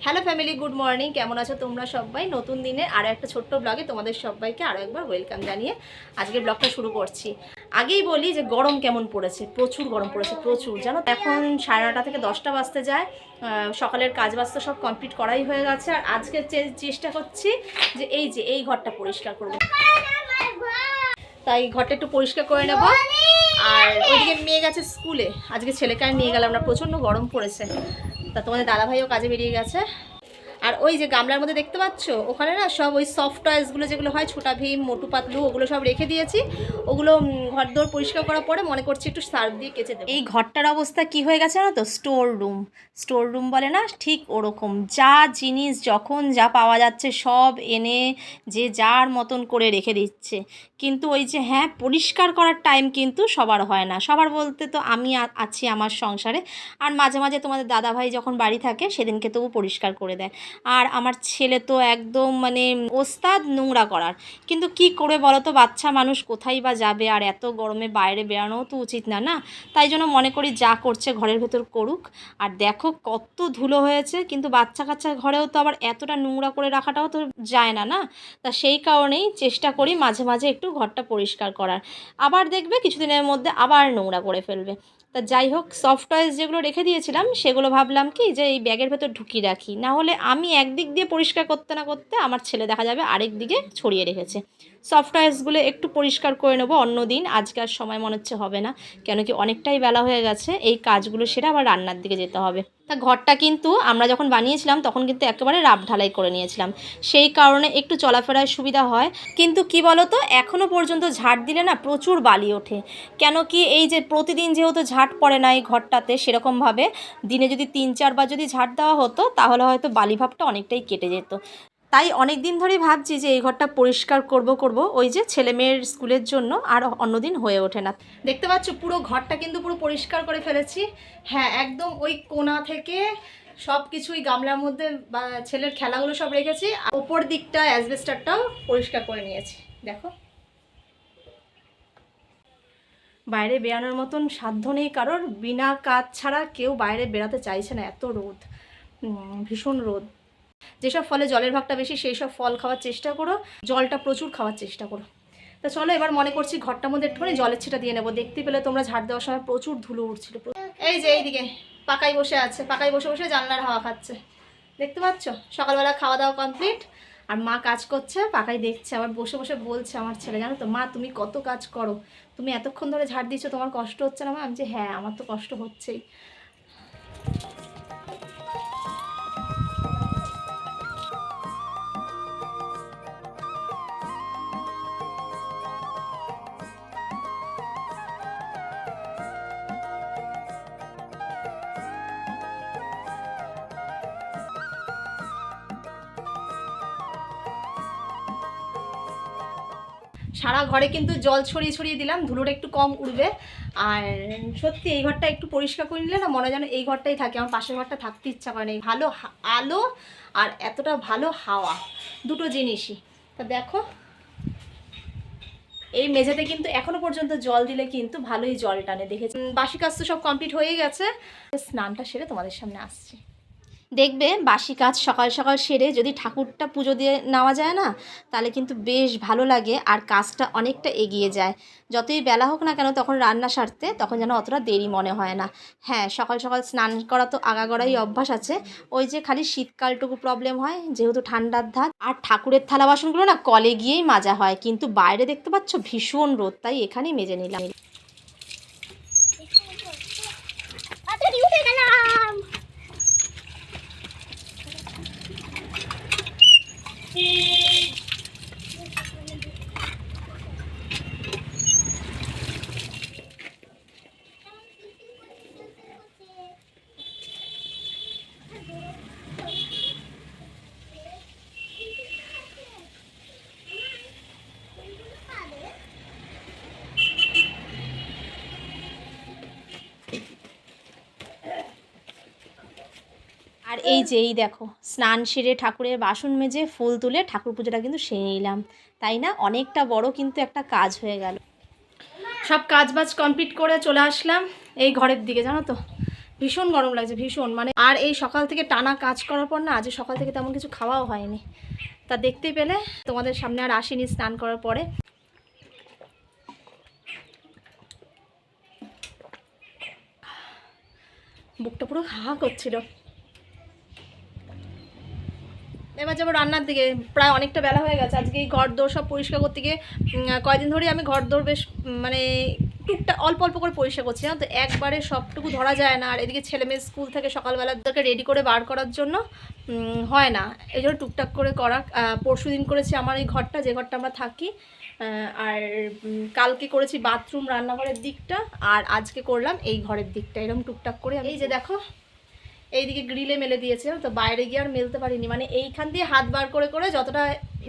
Hello family, good morning. কেমন আছো তোমরা সবাই? নতুন দিনে আরও একটা ছোট্ট ব্লগে তোমাদের সবাইকে আরও একবার ওয়েলকাম জানিয়ে আজকের ব্লগটা শুরু করছি। আগেই বলি যে গরম কেমন পড়েছে, প্রচুর গরম পড়েছে, প্রচুর। জানো এখন 9:30 থেকে 10টা বাজতে যায়। সকালের কাজ বাজ তো সব কমপ্লিট করাই হয়ে গেছে। আর আজকে চেষ্টা করছি যে এই ঘরটা পরিষ্কার করবো, তাই ঘরটা একটু পরিষ্কার করে নেব। আর ওইদিকে মেয়ে গেছে স্কুলে, আজকে ছেলেকে আর নিয়ে গেলাম না, প্রচণ্ড গরম পড়েছে। তা তোমাদের দাদাভাইও কাজে বেরিয়ে গেছে। আর ওই যে গামলার মধ্যে দেখতে পাচ্ছ, ওখানে না সব ওই সফট টয়েসগুলো যেগুলো হয়, ছোটা ভীম, মোটু পাতলু, ওগুলো সব রেখে দিয়েছি। ওগুলো ঘর দোর পরিষ্কার করার পরে মনে করছি একটু সার্ফ দিয়ে কেচে দেবো। এই ঘরটার অবস্থা কি হয়ে গেছে না তো, স্টোর রুম বলে না, ঠিক ওরকম। যা জিনিস যখন যা পাওয়া যাচ্ছে সব এনে যে যার মতন করে রেখে দিচ্ছে। কিন্তু ওই যে হ্যাঁ, পরিষ্কার করার টাইম কিন্তু সবার হয় না। সবার বলতে তো আমি আছি আমার সংসারে, আর মাঝে মাঝে তোমাদের দাদাভাই যখন বাড়ি থাকে সেদিনকে তবু পরিষ্কার করে দেয়। আর আমার ছেলে তো একদম মানে ওস্তাদ নোংরা করার। কিন্তু কি করে বলো তো, বাচ্চা মানুষ কোথায় বা যাবে, আর এত গরমে বাইরে বেরানোও তো উচিত না, না? তাই জন্য মনে করি যা করছে ঘরের ভেতর করুক। আর দেখো কত ধুলো হয়েছে, কিন্তু বাচ্চা কাচ্চার ঘরেও তো আবার এতটা নোংরা করে রাখাটাও তো যায় না, না? তা সেই কারণেই চেষ্টা করি মাঝে মাঝে একটু ঘরটা পরিষ্কার করার। আবার দেখবে কিছুদিনের মধ্যে আবার নোংরা করে ফেলবে। তা যাই হোক, সফট টয়েস যেগুলো রেখে দিয়েছিলাম সেগুলো ভাবলাম কি যে এই ব্যাগের ভেতর ঢুকিয়ে রাখি, না হলে আমি একদিক দিয়ে পরিষ্কার করতে না করতে আমার ছেলে দেখা যাবে আরেক দিকে ছড়িয়ে রেখেছে। সফট টয়েসগুলো একটু পরিষ্কার করে নেবো অন্য দিন, আজকে আর সময় মনে হচ্ছে হবে না, কেন কি অনেকটাই বেলা হয়ে গেছে। এই কাজগুলো সেরে আবার রান্নার দিকে যেতে হবে। তা ঘরটা কিন্তু আমরা যখন বানিয়েছিলাম তখন কিন্তু একেবারে রাফ ঢালাই করে নিয়েছিলাম, সেই কারণে একটু চলাফেরায় সুবিধা হয়। কিন্তু কি বলো তো, এখনও পর্যন্ত ঝাড় দিলে না প্রচুর বালি ওঠে। কেন কি, এই যে প্রতিদিন যেহেতু ঝাড় পড়ে না এই ঘরটাতে সেরকমভাবে, দিনে যদি 3-4 বার যদি ঝাড় দেওয়া হতো তাহলে হয়তো বালিভাবটা অনেকটাই কেটে যেত। তাই অনেক দিন ধরেই ভাবছি যে এই ঘরটা পরিষ্কার করব ওই যে ছেলে মেয়ের স্কুলের জন্য, আর অন্যদিন হয়ে ওঠে না। দেখতে পাচ্ছ পুরো ঘরটা কিন্তু পুরো পরিষ্কার করে ফেলেছি। হ্যাঁ, একদম ওই কোণা থেকে সব কিছুই গামলার মধ্যে বা ছেলের খেলাগুলো সব রেখেছি। ওপর দিকটা অ্যাসবেস্টারটাও পরিষ্কার করে নিয়েছি। দেখো, বাইরে বেরানোর মতন সাধ্য নেই কারোর, বিনা কাজ ছাড়া কেউ বাইরে বেরাতে চাইছে না, এত রোদ, ভীষণ রোদ। যেসব ফলে জলের ভাগটা বেশি সেই সব ফল খাওয়ার চেষ্টা করো, জলটা প্রচুর খাওয়ার চেষ্টা করো। তা চলো এবার মনে করছি ঘরটার মধ্যে একটুখানি জলের ছিটা দিয়ে নেবো। দেখতে পেলে তোমরা ঝাড় দেওয়ার সময় প্রচুর ধুলো উঠছিল। এই যে এইদিকে পাকায় বসে আছে, পাকায় বসে বসে জানলার হাওয়া খাচ্ছে, দেখতে পাচ্ছ? সকালবেলা খাওয়া দাওয়া কমপ্লিট, আর মা কাজ করছে, পাকাই দেখছে। আবার বসে বসে বলছে আমার ছেলে, জানো তো মা, তুমি কত কাজ করো, তুমি এতক্ষণ ধরে ঝাড় দিচ্ছ, তোমার কষ্ট হচ্ছে না মা? আমি যে হ্যাঁ, আমার তো কষ্ট হচ্ছেই। সারা ঘরে কিন্তু জল ছড়িয়ে ছড়িয়ে দিলাম, ধুলোটা একটু কম উঠবে। আর সত্যি এই ঘরটা একটু পরিষ্কার করে নিলে না মনে হয় যেন এই ঘরটাই থাকে। আমার পাশের ঘরটা থাকতে ইচ্ছা করে না। ভালো আলো আর এতটা ভালো হাওয়া, দুটো জিনিসই। তা দেখো, এই মেঝেতে কিন্তু এখনো পর্যন্ত জল দিলে কিন্তু ভালোই জল টানে, দেখেছি। বাসি কাজ তো সব কমপ্লিট হয়ে গেছে, স্নানটা সেরে তোমাদের সামনে আসছি। দেখবে বাসি কাজ সকাল সকাল সেরে যদি ঠাকুরটা পুজো দিয়ে নেওয়া যায় না, তাহলে কিন্তু বেশ ভালো লাগে, আর কাজটা অনেকটা এগিয়ে যায়। যতই বেলা হোক না কেন তখন রান্না সারতে তখন যেন অতটা দেরি মনে হয় না। হ্যাঁ, সকাল সকাল স্নান করা তো আগাগোড়াই অভ্যাস আছে। ওই যে খালি শীতকালটুকু প্রবলেম হয়, যেহেতু ঠান্ডার ধাত। আর ঠাকুরের থালা বাসনগুলো না কলে গিয়েই মাজা হয়, কিন্তু বাইরে দেখতে পাচ্ছ ভীষণ রোদ, তাই এখানেই মেজে নিলাম। আর এই যে এই দেখো, স্নান সেরে ঠাকুরের বাসন মেজে ফুল তুলে ঠাকুর পুজোটা কিন্তু সেরে নিলাম, তাই না? অনেকটা বড় কিন্তু একটা কাজ হয়ে গেল। সব কাজ বাজ কমপ্লিট করে চলে আসলাম এই ঘরের দিকে, জানো তো ভীষণ গরম লাগছে, ভীষণ। মানে আর এই সকাল থেকে টানা কাজ করার পর না, আজ সকাল থেকে তেমন কিছু খাওয়াও হয়নি। তা দেখতেই পেলে তোমাদের সামনে আর আসিনি স্নান করার পরে। বুকটা পুরো হা করছিল। এবার যাবো রান্নার দিকে, প্রায় অনেকটা বেলা হয়ে গেছে। আজকে এই ঘর দোর সব পরিষ্কার করতে গিয়ে কয়েকদিন ধরেই আমি ঘর দোর বেশ মানে টুকটাক অল্প অল্প করে পরিষ্কার করছি না, তো একবারে সবটুকু ধরা যায় না। আর এদিকে ছেলে মেয়ে স্কুল থেকে সকালবেলাটাকে রেডি করে বার করার জন্য হয় না, এই জন্য টুকটাক করে করা। পরশু দিন করেছি আমার এই ঘরটা, যে ঘরটা আমরা থাকি, আর কালকে করেছি বাথরুম রান্নাঘরের দিকটা, আর আজকে করলাম এই ঘরের দিকটা। এরকম টুকটাক করে এই যে দেখো এইদিকে গ্রিলে মেলে দিয়েছে, তো বাইরে গিয়ে আর মেলতে পারিনি। মানে এইখান দিয়ে হাত বার করে করে যতটা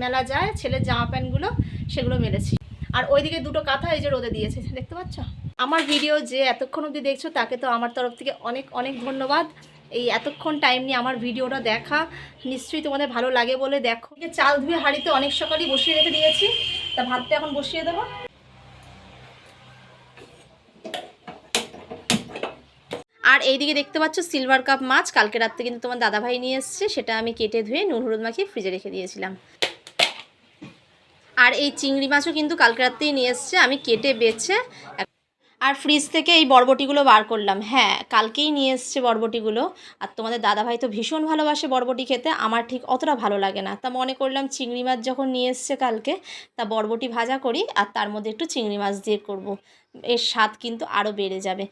মেলা যায় ছেলের জামা প্যান্টগুলো সেগুলো মেলেছি। আর ওইদিকে দুটো কাঁথা এই যে রোদে দিয়েছে, দেখতে পাচ্ছ। আমার ভিডিও যে এতক্ষণ অবধি দেখছো তাকে তো আমার তরফ থেকে অনেক অনেক ধন্যবাদ। এই এতক্ষণ টাইম নিয়ে আমার ভিডিওটা দেখা, নিশ্চয়ই তোমাদের ভালো লাগে বলে দেখো। চাল ধুয়ে হাঁড়িতে অনেক সকালই বসিয়ে রেখে দিয়েছি, তা ভাতটা এখন বসিয়ে দেবো। আর এইদিকে দেখতে পাচ্ছ সিলভার কাপ মাছ, কালকে রাত্রে কিন্তু তোমার দাদাভাই নিয়ে এসছে, সেটা আমি কেটে ধুয়ে নুন হলুদ মাখিয়ে ফ্রিজে রেখে দিয়েছিলাম। আর এই চিংড়ি মাছও কিন্তু কালকে রাত্রেই নিয়ে এসছে, আমি কেটে বেছে আর ফ্রিজ থেকে এই বরবটিগুলো বার করলাম। হ্যাঁ, কালকেই নিয়ে এসছে বরবটিগুলো। আর তোমাদের দাদাভাই তো ভীষণ ভালোবাসে বরবটি খেতে, আমার ঠিক অতটা ভালো লাগে না। তা মনে করলাম চিংড়ি মাছ যখন নিয়ে এসছে কালকে, তা বরবটি ভাজা করি আর তার মধ্যে একটু চিংড়ি মাছ দিয়ে করব। এর স্বাদ কিন্তু আরও বেড়ে যাবে।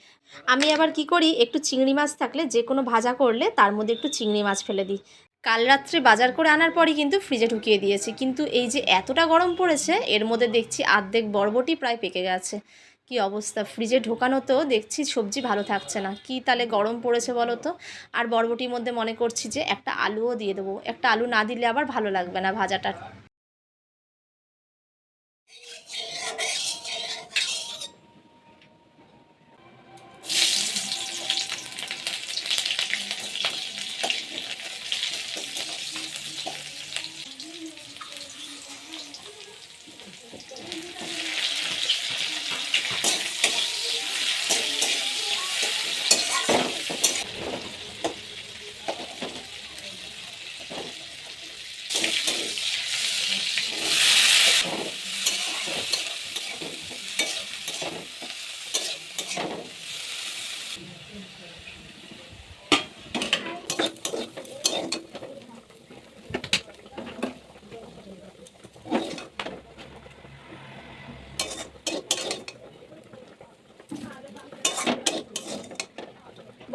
আমি আবার কি করি, একটু চিংড়ি মাছ থাকলে যে কোনো ভাজা করলে তার মধ্যে একটু চিংড়ি মাছ ফেলে দিই। কাল রাত্রে বাজার করে আনার পরই কিন্তু ফ্রিজে ঢুকিয়ে দিয়েছি, কিন্তু এই যে এতটা গরম পড়েছে এর মধ্যে দেখছি অর্ধেক বরবটি প্রায় পেকে গেছে। কি অবস্থা, ফ্রিজে ঢোকানোতেও দেখছি সবজি ভালো থাকছে না। কি তাহলে গরম পড়েছে বলো তো। আর বরবটির মধ্যে মনে করছি যে একটা আলুও দিয়ে দেবো, একটা আলু না দিলে আবার ভালো লাগবে না ভাজাটা।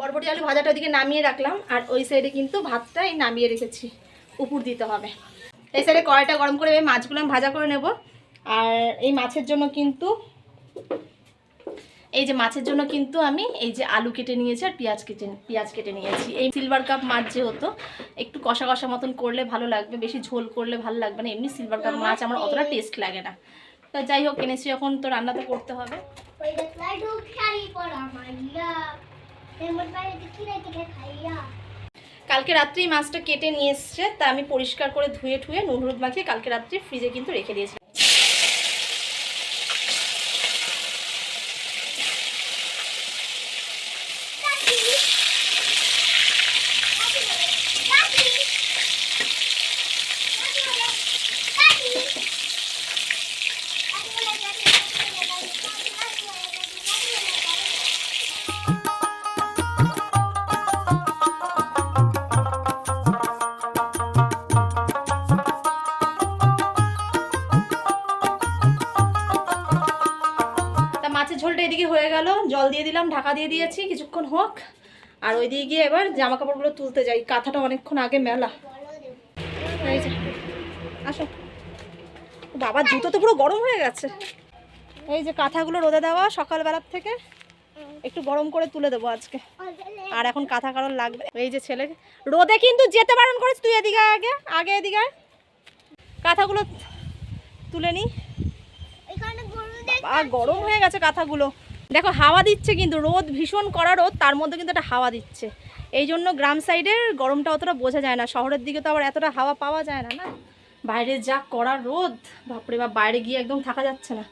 বরবটি আলু ভাজাটা ওদিকে নামিয়ে রাখলাম, আর ওই সাইডে কিন্তু ভাতটা এই নামিয়ে রেখেছি, উপর দিতে হবে। এই সাইডে কড়াইটা গরম করে এই মাছগুলো আমি ভাজা করে নেব। আর এই মাছের জন্য কিন্তু আমি এই যে আলু কেটে নিয়েছি আর পেঁয়াজ কেটে নিয়েছি। এই সিলভার কাপ মাছ যেহেতু একটু কষা কষা মতন করলে ভালো লাগবে, বেশি ঝোল করলে ভালো লাগবে না। এমনি সিলভার কাপ মাছ আমার অতটা টেস্ট লাগে না। তা যাই হোক, এনেছি যখন তো রান্না তো করতে হবে। কালকে রাত্রেই মাছটা কেটে নিয়ে এসছে, তা আমি পরিষ্কার করে ধুয়ে ঠুয়ে নুন হলুদ মাখিয়ে কালকে রাত্রে ফ্রিজে কিন্তু রেখে দিয়েছি। ঝোলটা এদিকে হয়ে গেল, জল দিয়ে দিলাম, ঢাকা দিয়ে দিয়েছি, কিছুক্ষণ হোক। আর ওই দিকে গিয়ে এবার জামা কাপড়গুলো তুলতে যাই, কাঁথাটা অনেকক্ষণ আগে মেলা। এই যে আসো, বাবা জুতো তো পুরো গরম হয়ে গেছে। এই যে কাঁথাগুলো রোদে দেওয়া সকালবেলার থেকে, একটু গরম করে তুলে দেবো আজকে। আর এখন কাঁথা কারণ লাগবে। এই যে ছেলে রোদে কিন্তু যেতে বারণ করেছে, তুই এদিকে আগে এদিকে কাঁথাগুলো তুলে নি। আর গরম হয়ে গেছে কাঁথাগুলো। দেখো হাওয়া দিচ্ছে, কিন্তু রোদ ভীষণ কড়া রোদ, তার মধ্যে কিন্তু একটা হাওয়া দিচ্ছে। এই জন্য গ্রাম সাইডের গরমটা অতটা বোঝা যায় না, শহরের দিকে তো আবার এতটা হাওয়া পাওয়া যায় না। না বাইরে যা কড়া রোদ, বাপরে বাপ, বাইরে গিয়ে একদম থাকা যাচ্ছে না।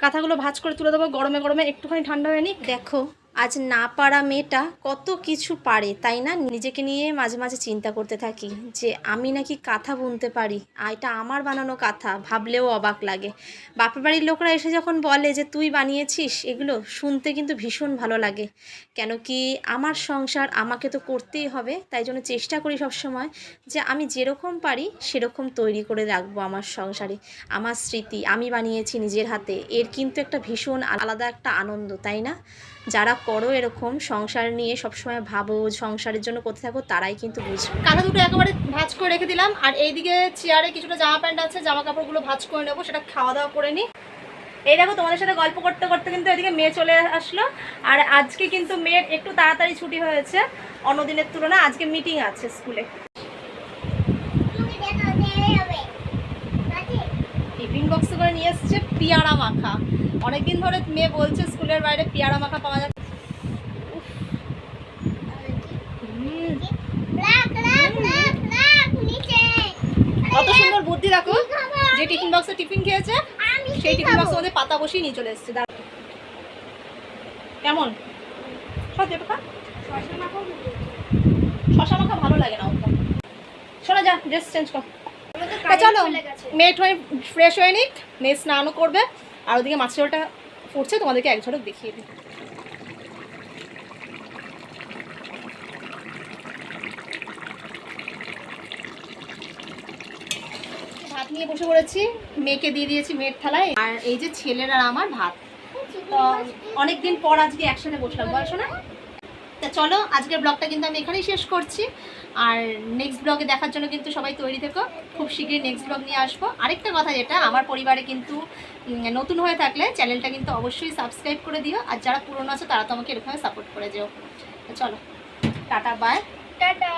কাঁথাগুলো ভাঁজ করে তুলে দেবো, গরমে গরমে একটুখানি ঠান্ডা হয়ে নিক। দেখো আজ না পারা মেয়েটা কত কিছু পারে, তাই না? নিজেকে নিয়ে মাঝে মাঝে চিন্তা করতে থাকি যে আমি নাকি কাঁথা বুনতে পারি, আর এটা আমার বানানো কাঁথা, ভাবলেও অবাক লাগে। বাপের বাড়ির লোকরা এসে যখন বলে যে তুই বানিয়েছিস, এগুলো শুনতে কিন্তু ভীষণ ভালো লাগে। কেন কি আমার সংসার আমাকে তো করতেই হবে, তাই জন্য চেষ্টা করি সবসময় যে আমি যেরকম পারি সেরকম তৈরি করে রাখবো আমার সংসারে। আমার স্মৃতি আমি বানিয়েছি নিজের হাতে, এর কিন্তু একটা ভীষণ আলাদা একটা আনন্দ, তাই না? যারা করো এরকম সংসার নিয়ে সবসময় ভাবো, সংসারের জন্য করতে থাকো, তারাই কিন্তু বুঝবে। কাঁথা দুটো একেবারে ভাঁজ করে রেখে দিলাম, আর এইদিকে চেয়ারে কিছুটা জামা প্যান্ট আছে, জামা কাপড়গুলো ভাঁজ করে নেবো, সেটা খাওয়া দাওয়া করে নিই। এই দেখো তোমাদের সাথে গল্প করতে করতে কিন্তু এদিকে মেয়ে চলে আসলো। আর আজকে কিন্তু মেয়ের একটু তাড়াতাড়ি ছুটি হয়েছে অন্যদিনের তুলনায়, আজকে মিটিং আছে স্কুলে। টিফিন বক্সে করে নিয়ে এসছে পেয়ারা মাখা। অনেকদিন ধরে মেয়ে বলছে স্কুলের বাইরে পেয়ারা মাখা পাওয়া যাচ্ছে। কত সুন্দর বুদ্ধি দেখো, যে টিফিন বক্সে টিফিন খেয়েছে সেই টিফিন বক্সের মধ্যে পাতা বসিয়ে নিয়ে চলে এসছে। কেমন শশা মাখা ভালো লাগে না ওটা। শোনা যা, ড্রেস চেঞ্জ কর। চলো মেয়ে ফ্রেশ হয়ে নিক, মেয়ে স্নানও করবে, আর ওদিকে মাছের ঝোলটা ফুটছে, তোমাদেরকে এক ঝলক দেখিয়ে দিই। ভাত নিয়ে বসে পড়েছি, মেয়েকে দিয়ে দিয়েছি মেয়ের থালায়, আর এই যে ছেলের আর আমার ভাত। তো অনেকদিন পর আজকে একসাথে বসলাম, বলছো না? তা চলো আজকের ব্লগটা কিন্তু আমি এখানেই শেষ করছি, আর নেক্সট ব্লগে দেখার জন্য কিন্তু সবাই তৈরি থেকো। খুব শীঘ্রই নেক্সট ব্লগ নিয়ে আসবো। আরেকটা কথা, যেটা আমার পরিবারে কিন্তু নতুন হয়ে থাকলে চ্যানেলটা কিন্তু অবশ্যই সাবস্ক্রাইব করে দিও, আর যারা পুরনো আছে তারা তো আমাকে এরকমভাবে সাপোর্ট করে যেও। চলো টাটা, বাই। টাটা।